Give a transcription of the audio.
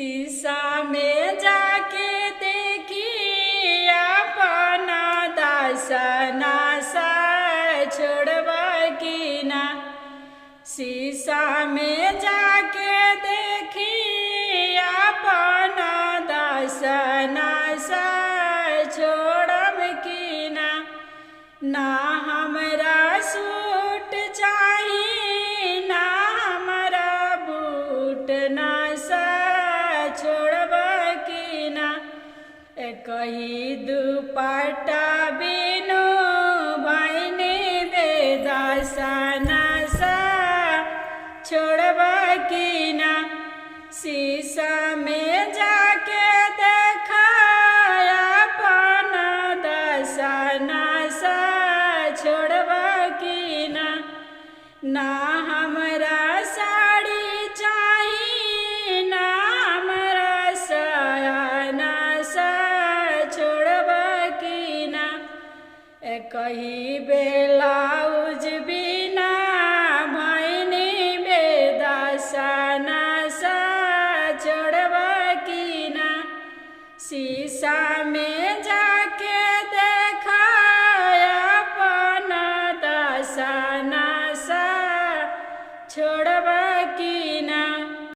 शीशा में जाके देखी अपना दासना सा छोड़बा की ना। शीशा में जाके देखी अपना दासना सा छोड़ब की ना। ना हमरा सूट चाही ना हमरा बूट ना सा छोड़ब की ना। कही दुपट्टा बिनु भैनी बेदसना सा छोड़ब की ना। शीशा में जाके देखा अपना दसना सा छोड़ब की ना। ना हमरा साड़ी चाही ना हमरा सयाना सा छोड़ब की ना। कही ब्लाउज बिना भैनी बेदसना सा छोड़ब की ना। शीशा में